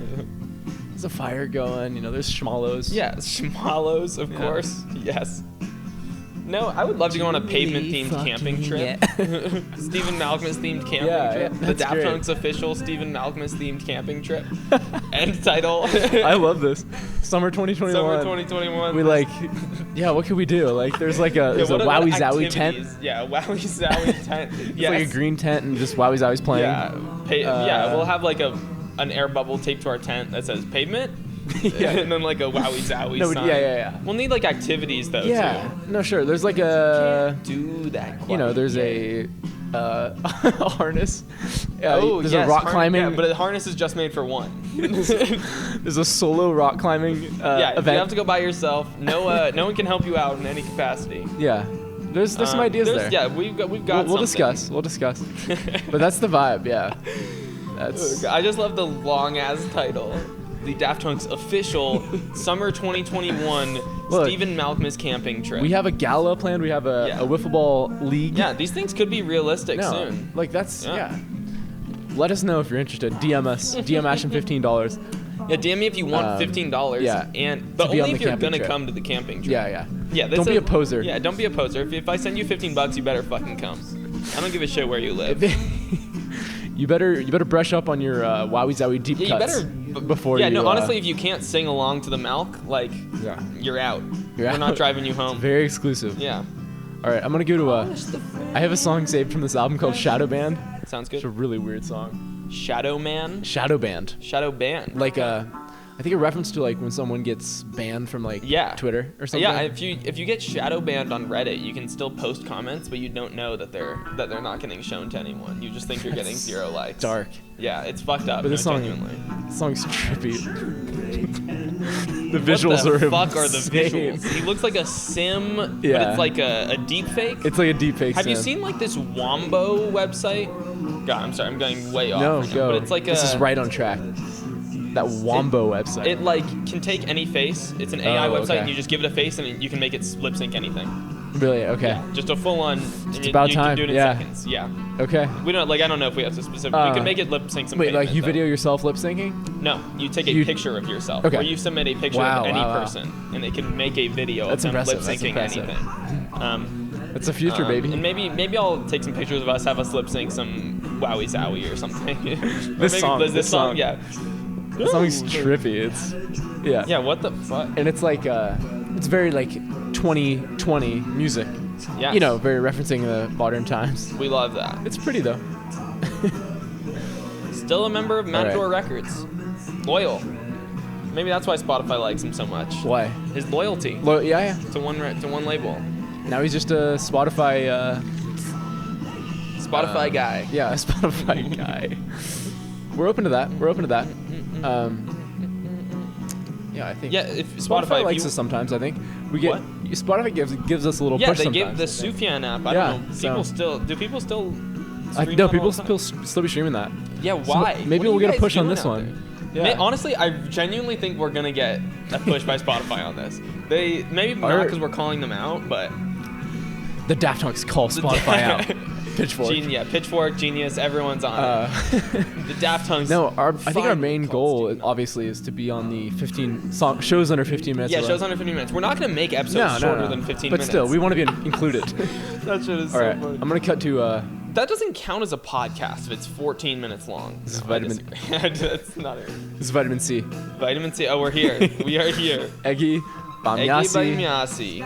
There's a fire going. You know, there's schmallows. Yeah, schmallows, of course. Yes. No, I would love to go on a pavement-themed camping trip. Stephen Malkmus-themed camping trip. The Daft Punk's official Stephen Malkmus-themed camping trip. End title. I love this. Summer 2021. Summer 2021. We what could we do? Like, there's like there's a Wowie Zowie tent. Yeah, a Wowie Zowie tent. It's like a green tent and just Wowie Zowies playing. Yeah, we'll have like an air bubble taped to our tent that says pavement. And then like a Wowie Zowie sign. Yeah. We'll need like activities though. Yeah. Too. No, sure. There's like a. Can't do that. You know, there's a harness. There's yes, a rock climbing. Yeah, but the harness is just made for one. There's a solo rock climbing event. You have to go by yourself. No one can help you out in any capacity. Yeah. There's some ideas there. Yeah, we've got. We'll discuss. But that's the vibe. Yeah. That's. I just love the long ass title. The Daft Punk's official summer 2021 Stephen Malkmus camping trip. We have a gala planned. We have a wiffle ball league. Yeah, these things could be realistic soon. Like that's Let us know if you're interested. DM us. DM Ashton $15. Yeah, DM me if you want $15. Yeah, but only if you're gonna come to the camping trip. Yeah. Don't be a poser. Yeah, don't be a poser. If I send you $15, you better fucking come. I don't give a shit where you live. You better brush up on your Wowie Zowie deep cuts before you. Yeah, no, honestly, if you can't sing along to the Malk, like, you're out. We're not driving you home. It's very exclusive. Yeah. All right, I'm gonna go to I have a song saved from this album called Shadow Band. Sounds good. It's a really weird song. Shadow Man? Shadow Band. Shadow Band. Like I think a reference to like when someone gets banned from like Twitter or something. Yeah, if you get shadow banned on Reddit, you can still post comments, but you don't know that they're not getting shown to anyone. You just think you're getting 0 likes. Dark. Yeah, it's fucked up. But this song's trippy. The visuals what the are fuck insane. Are the visuals? He looks like a sim, but it's like a deep fake. It's like a deep fake. Have you seen like this Wombo website? God, I'm sorry, I'm going way off. No, right go. Now, but it's like this is right on track. That Wombo website. It like can take any face. It's an AI website, and you just give it a face, and you can make it lip sync anything. Really? Okay. Yeah, just a full on. It's about time. You can do it in seconds. Yeah. Okay. We don't I don't know if we have to specific. We can make it lip sync some. Wait, like you video yourself lip syncing? No, you take a picture of yourself, or you submit a picture of any person, and they can make a video of them lip syncing anything. It's a future, baby. And maybe I'll take some pictures of us, have us lip sync some Wowie Zowie or something. This song, yeah. The song's trippy. It's Yeah, what the fuck? And it's like it's very like 2020 music. Yeah. You know, very referencing the modern times. We love that. It's pretty though. Still a member of Matador Records. Loyal. Maybe that's why Spotify likes him so much. Why? His loyalty. Yeah. To one label. Now he's just a Spotify guy. Yeah, a Spotify guy. We're open to that. Yeah, I think. Yeah, if Spotify likes us sometimes. I think we get Spotify gives us a little push sometimes. Yeah, they give the Sufjan app. I don't know. Do people still? Stream No, people still be streaming that. Yeah, why? So maybe we'll get a push on this one. Yeah. Honestly, I genuinely think we're gonna get a push by Spotify on this. They maybe not because we're calling them out, but the Daft Punk's call Spotify out. Pitchfork. Pitchfork, Genius, everyone's on it. The Daft Punk's. No, I think our main goal obviously is to be on the 15 shows under 15 minutes. Yeah, shows under 15 minutes. We're not going to make episodes shorter than 15 minutes. But still, we want to be included. That shit is so funny. I'm going to cut to... that doesn't count as a podcast if it's 14 minutes long. This is vitamin... That's not it. This is vitamin C. Vitamin C. Oh, we're here. We are here. Eggy Bamyasi.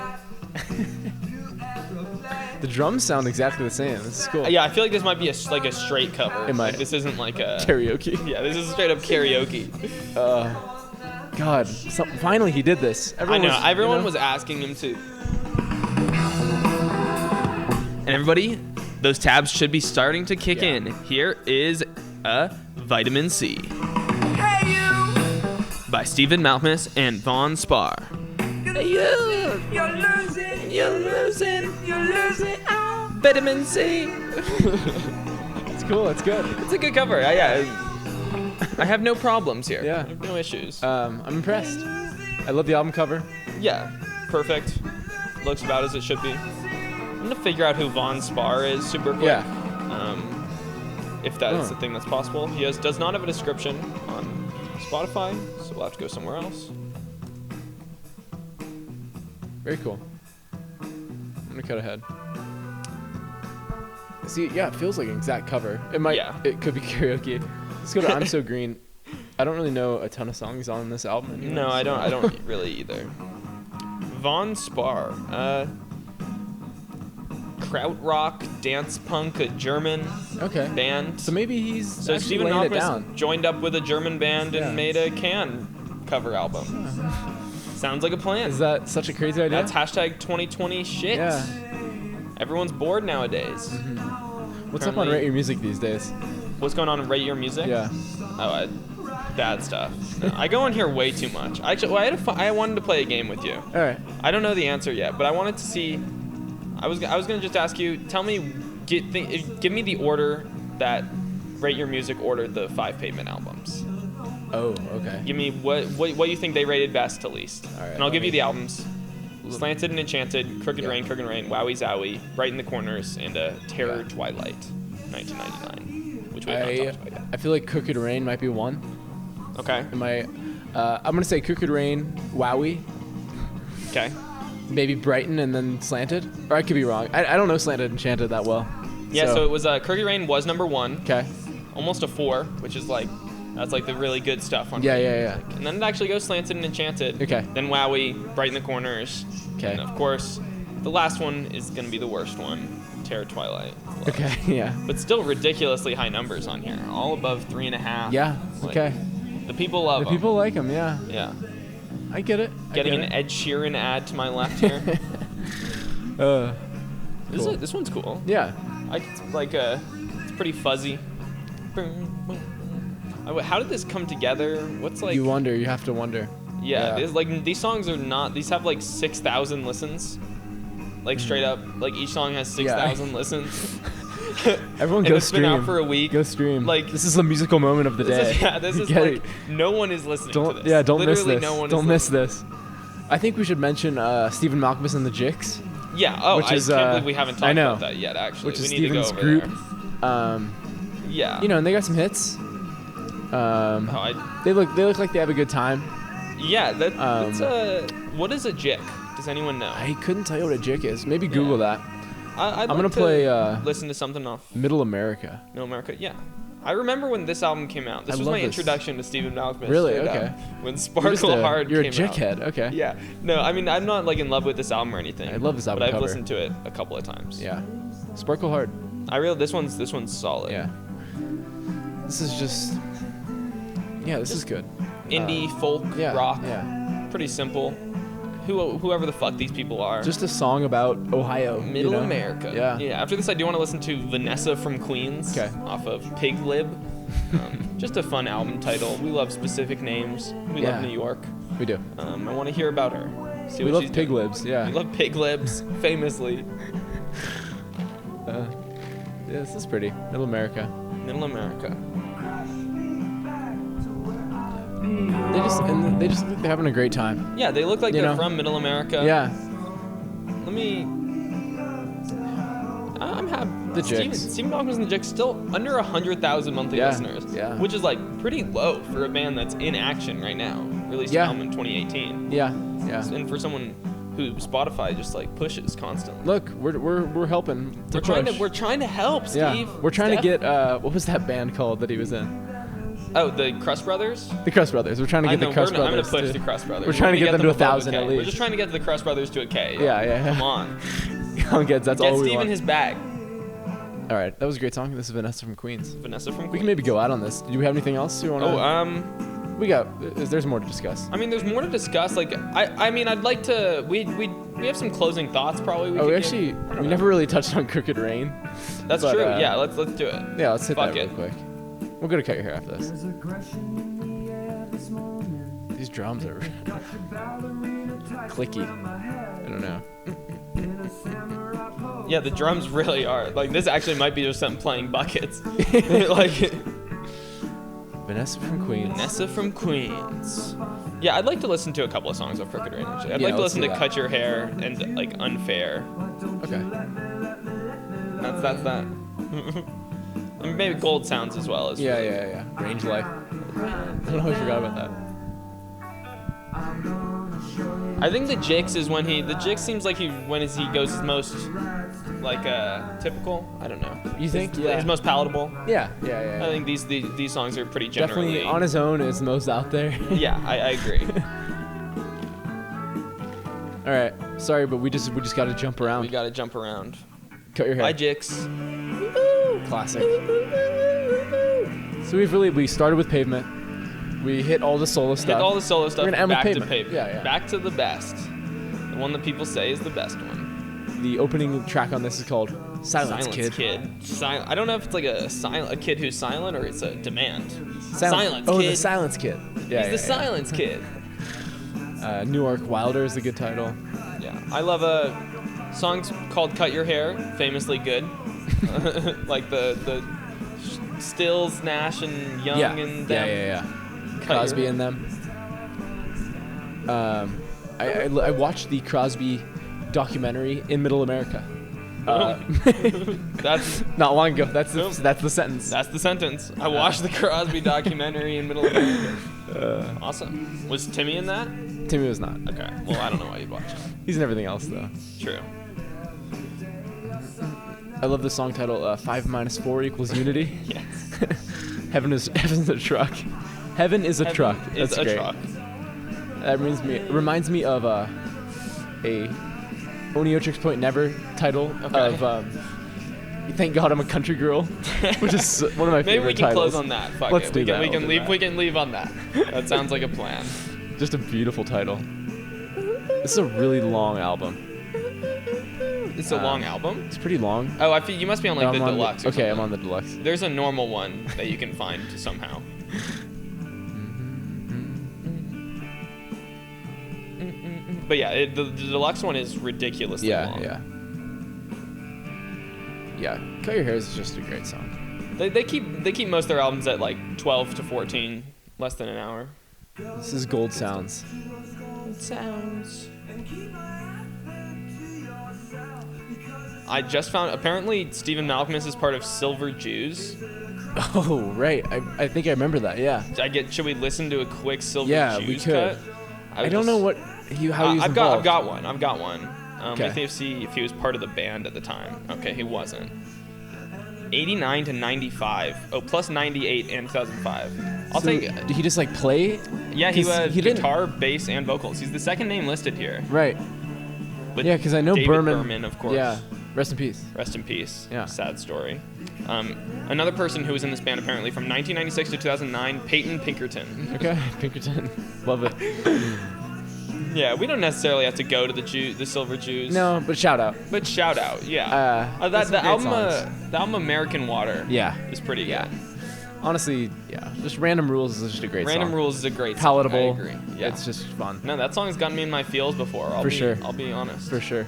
The drums sound exactly the same. This is cool. Yeah, I feel like this might be a straight cover. It might. Like, this isn't like a... Karaoke. Yeah, this is straight up karaoke. God. Finally he did this. Everyone was asking him to. And everybody, those tabs should be starting to kick in. Here is a Vitamin C. Hey you! By Stephen Malkmus and Von Spar. Hey you! You're losing! Vitamin C. It's cool. It's good. It's a good cover. I have no problems here. Yeah. I have no issues. I'm impressed. I love the album cover. Yeah. Perfect. Looks about as it should be. I'm gonna figure out who Von Spar is super quick. Yeah. If that is the thing that's possible. He does not have a description on Spotify, so we'll have to go somewhere else. Very cool. I'm gonna cut ahead. See, yeah, it feels like an exact cover. It might. Yeah. It could be karaoke. Let's go to I'm So Green. I don't really know a ton of songs on this album anymore. No, I don't really either. Von Spar, krautrock, dance punk, a German band. So maybe he's so actually Stephen laying it Malkmus down. joined up with a German band and made a Can cover album. Sounds like a plan. Is that such a crazy idea? That's hashtag 2020 shit. Yeah. Everyone's bored nowadays. What's up on Rate Your Music these days? What's going on in Rate Your Music? Yeah. Oh, bad stuff. No, I go on here way too much. Actually, I wanted to play a game with you. All right. I don't know the answer yet, but I wanted to see. I was gonna just ask you. Tell me, give me the order that Rate Your Music ordered the 5 Pavement albums. Oh, okay. Give me what you think they rated best to least, All right, and I'll give you the albums: Slanted and Enchanted, Crooked Rain, Wowie Zowie, Bright in the Corners, and Terror Twilight, 1999, which we haven't talked about yet. I feel like Crooked Rain might be one. Okay. I'm gonna say Crooked Rain, Wowie. Okay. Maybe Brighton and then Slanted, or I could be wrong. I don't know Slanted and Enchanted that well. Yeah, so it was Crooked Rain was number 1. Okay. Almost a 4, which is like that's like the really good stuff on Yeah. And then it actually goes Slanted and Enchanted. Okay. Then Wowie, Bright in the Corners. Okay. And of course, the last one is gonna be the worst one, Terror Twilight. Okay. Yeah. But still ridiculously high numbers on here, all above 3.5. Yeah. Like, Okay. The people love The them. people like him. Yeah. Yeah. I get it. Getting an Ed Sheeran ad to my left here. Cool. This one's cool. Yeah. It's pretty fuzzy. How did this come together? What's like? You wonder. You have to wonder. Yeah, these songs are not. These have like 6,000 listens. Like straight up, like each song has 6,000 listens. Everyone and go it's stream. been out for a week. Go stream. Like this is the musical moment of the day. This is Get like it. no one is listening to this. Yeah, don't Literally miss this. No one Don't is miss this. I think we should mention Stephen Malkmus and the Jicks. Yeah. Oh, which I is, can't believe we haven't talked about that yet. Actually, which we is need Stephen's to go over group. there. Yeah. You know, and they got some hits. They look like they have a good time. Yeah. That's what is a jick? Does anyone know? I couldn't tell you what a jick is. Maybe Google that. I'm gonna play. Listen to something off Middle America. Middle America. Yeah. I remember when this album came out. This was my introduction to Stephen Malkmus. Really? Okay. When Sparkle Hard came out. You're a jickhead. Okay. Yeah. No, I mean I'm not like in love with this album or anything. I love this album but I've cover. listened to it a couple of times. Yeah. Sparkle Hard. This one's solid. Yeah. This is just. Yeah, this is good. Indie folk rock. Yeah. Pretty simple. Whoever the fuck these people are. Just a song about Ohio. Middle America. Yeah. Yeah. After this, I do want to listen to Vanessa from Queens. Okay. Off of Pig Lib. Just a fun album title. We love specific names. We love New York. We do. I want to hear about her. See we what love she's Pig doing. Libs. Yeah. We love Pig Libs, famously. Yeah, this is pretty. Middle America. Middle America. They just look like they're having a great time. Yeah, they look like they're from Middle America. Yeah. I'm happy. The Jicks. Stephen Malkmus and the Jicks still under 100,000 monthly listeners. Yeah. Which is like pretty low for a band that's in action right now. Released an album in 2018. Yeah. And for someone who Spotify just like pushes constantly. Look, we're helping. We're trying to help, Steve. Yeah. We're trying to get what was that band called that he was in? Oh, the Crust Brothers? The Crust Brothers. We're trying to get the Crust Brothers. I'm going to push the Crust Brothers. We're trying to get them to 1,000 at least. We're just trying to get the Crust Brothers to a K. Yeah. Come on. That's all we want. Get Steve in his bag. All right, that was a great song. This is Vanessa from Queens. Vanessa from Queens. We can maybe go out on this. Do we have anything else you want to? There's more to discuss. I mean, there's more to discuss. Like, I mean, I'd like to. We have some closing thoughts probably. We never really touched on Crooked Rain. That's true. Yeah, let's do it. Yeah, let's hit that real quick. We're gonna cut your hair after this. These drums are clicky. I don't know. Yeah, the drums really are. Like, this actually might be just something playing buckets. Like. Vanessa from Queens. Vanessa from Queens. Yeah, I'd like to listen to a couple of songs of Crooked Rain, actually. I'd like to listen to Cut Your Hair and, like, Unfair. Okay. That's that. And maybe Gold Sounds as well. Yeah. Range Life. I don't know. I forgot about that. I think the Jix is when the Jix seems like he goes his most like typical. I don't know. You think? His most palatable. Yeah. I think these songs are pretty generally. Definitely on his own is most out there. Yeah, I agree. All right. Sorry, but we just got to jump around. We got to jump around. Cut your hair. Bye, Jix. Classic. So we started with Pavement. We hit all the solo stuff. We're gonna end with back Pavement. to Pavement. Yeah. Back to the best. The one that people say is the best one. The opening track on this is called Silence Kid. I don't know if it's like a kid who's silent or it's a demand. Silence Kid. The Silence Kid. Yeah, He's the Silence Kid. Newark Wilder is a good title. Yeah, I love a song called "Cut Your Hair," famously good. Like the Stills, Nash, and Young and them. Yeah. Crosby and them. I watched the Crosby documentary in Middle America. That's not long ago. That's the sentence. That's the sentence. I watched the Crosby documentary in Middle America. Awesome. Was Timmy in that? Timmy was not. Okay. Well, I don't know why you'd watch it. He's in everything else though. True. I love the song title 5 minus 4 equals unity. Yes. Heaven's a truck. Heaven is a truck. That's great. Truck. That reminds me of a Oniotrix Point Never title of Thank God I'm a Country Girl, which is one of my favorite titles. Maybe we can close on that. Fuck Let's it. do that. We can leave on that. That sounds like a plan. Just a beautiful title. This is a really long album. It's a long album? It's pretty long. Oh, you must be on like the deluxe. Okay, I'm on the deluxe. There's a normal one that you can find somehow. But yeah, the deluxe one is ridiculously long. Yeah. Cut Your Hair is just a great song. They keep most of their albums at like 12 to 14, less than an hour. This is Gold Sounds. Gold Sounds. I just found apparently Stephen Malkmus is part of Silver Jews. Oh right, I think I remember that. Yeah. Should we listen to a quick Silver Jews Jews we could. cut? I don't know how he was I've involved. got one. Okay. Let me see if he was part of the band at the time. Okay, he wasn't. 89 to 95. Oh, plus 98 and 2005. I'll take it. Did he just like play? Yeah, he was guitar, bass, and vocals. He's the second name listed here. Right. With yeah, because I know David Berman, of course. Yeah. Rest in peace. Rest in peace. Yeah. Sad story. Another person who was in this band apparently from 1996 to 2009, Peyton Pinkerton. Okay, Pinkerton. Love it. Yeah, we don't necessarily have to go to the Silver Jews. No, but shout out. Yeah. The album American Water. Yeah. Is pretty good. Honestly, yeah. Just Random Rules is just a great song. Random Rules is a great palatable. song. I agree. Yeah. It's just fun. No, that song's gotten me in my feels before. I'll be honest. For sure.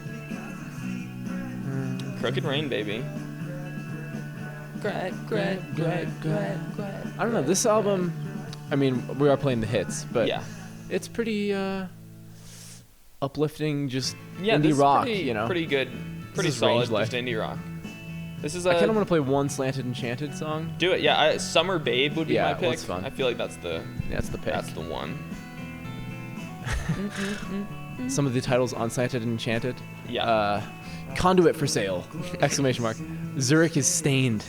Crooked Rain, baby. I don't know. This album, I mean, we are playing the hits, but it's pretty uplifting, just indie rock, Pretty good. Pretty solid, just indie rock. This is I kind of want to play one Slanted Enchanted song. Do it, yeah. Summer Babe would be my pick. That's fun. I feel like that's the pick. That's the one. Some of the titles on Slanted and Enchanted. Yeah. Conduit for sale! Exclamation mark. Zurich is stained.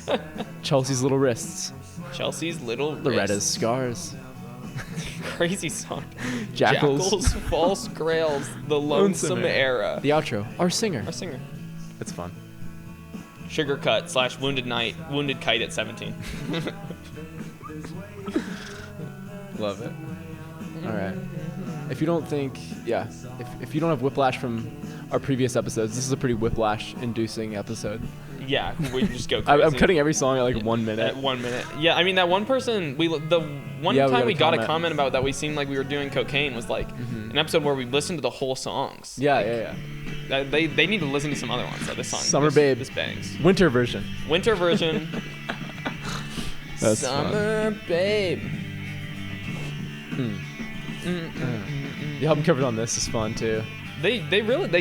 Chelsea's little wrists. Loretta's scars. Crazy song. Jackals, false grails, the lonesome era. The outro. Our singer. It's fun. Sugar Cut / Wounded Kite at 17. Love it. All right. If you don't think, if you don't have whiplash from our previous episodes, this is a pretty whiplash-inducing episode. Yeah, we just go crazy. I'm cutting every song at like 1 minute. At 1 minute. Yeah, I mean that one person. Time we got a comment about that we seemed like we were doing cocaine was like an episode where we listened to the whole songs. Yeah. They need to listen to some other ones. This song. Summer Babe. This bangs. Winter version. That's Summer fun. Babe. The album cover on this is fun too. They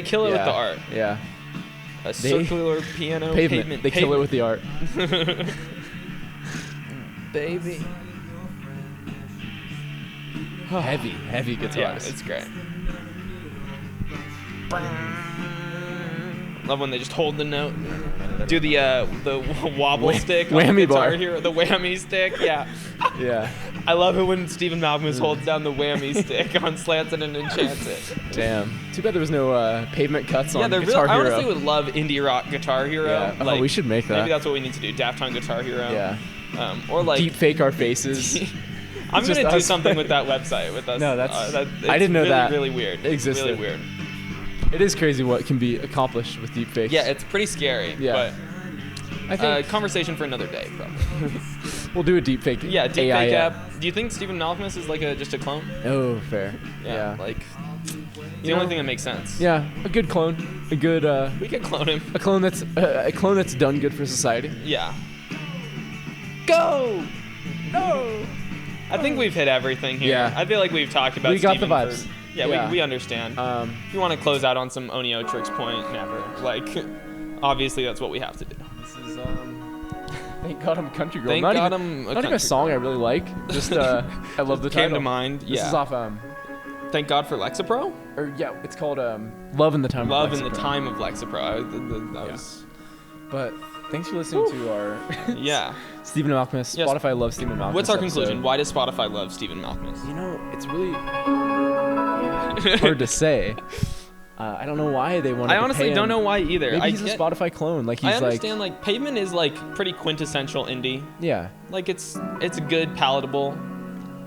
kill it with the art. Yeah. A circular piano pavement. They kill it with the art. Baby. heavy guitars. Yeah, it's great. Love when they just hold the note. Do the wobble stick. Whammy bar. Hero, the whammy stick. Yeah. Yeah. I love it when Stephen Malkmus holds down the whammy stick on Slants It and Enchants It. Damn. Too bad there was no pavement cuts on I Guitar Hero. honestly would love indie rock Guitar Hero. Yeah. Like, we should make that. Maybe that's what we need to do. Daft Punk Guitar Hero. Yeah. Or like deep fake our faces. I'm gonna do something with that website with us. No, that's. It's I didn't know really, that. Really weird. It existed. Really weird. It is crazy what can be accomplished with deep fakes. Yeah, it's pretty scary. Yeah. But I think conversation for another day, probably. we'll do a deep fake. Yeah, deep AI fake app. Do you think Stephen Malkmus is like just a clone? Oh, fair. Yeah. Like the only thing that makes sense. Yeah, a good clone. A good. We could clone him. A clone that's done good for society. Yeah. Go. No. I think we've hit everything here. Yeah. I feel like we've talked about. We got Stephen the vibes. Yeah, we understand. If you want to close out on some Oniotrix point, never. Like, obviously that's what we have to do. This is Thank God I'm a Country Girl. Thank God I'm a not even a song I really like. Just I love the title. Came to mind. This is off Thank God for Lexapro. Or yeah, it's called Love in the Time. Love of Lexapro. in the Time of Lexapro. That was. But thanks for listening to our Stephen Malkmus. Yes. Spotify loves Stephen Malkmus. What's our conclusion? Why does Spotify love Stephen Malkmus? You know, it's really hard to say. I don't know why they want to. I honestly don't know why either. Maybe he's a Spotify clone. Like he's I understand. Like Pavement is like pretty quintessential indie. Yeah. Like it's good, palatable,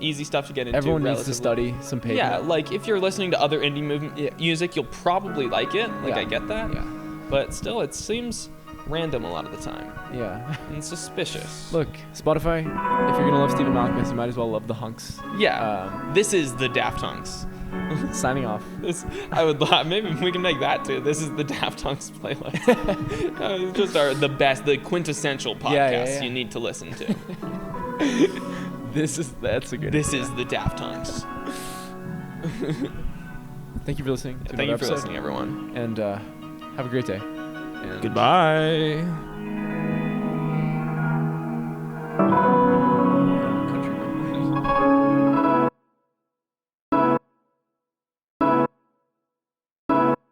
easy stuff to get into. Everyone needs to study some Pavement. Yeah. Like if you're listening to other indie music, you'll probably like it. Like I get that. Yeah. But still, it seems random a lot of the time. Yeah. And suspicious. Look, Spotify. If you're gonna love Stephen Malkmus, you might as well love the Hunks. Yeah. This is the Daft Hunks. Signing off. I would love. Maybe we can make that too. This is the Daft Hunks playlist. Just the quintessential podcast you need to listen to. That's a good. This is the Daft Hunks. Thank you for listening. Thank you for listening, everyone. And have a great day. And goodbye.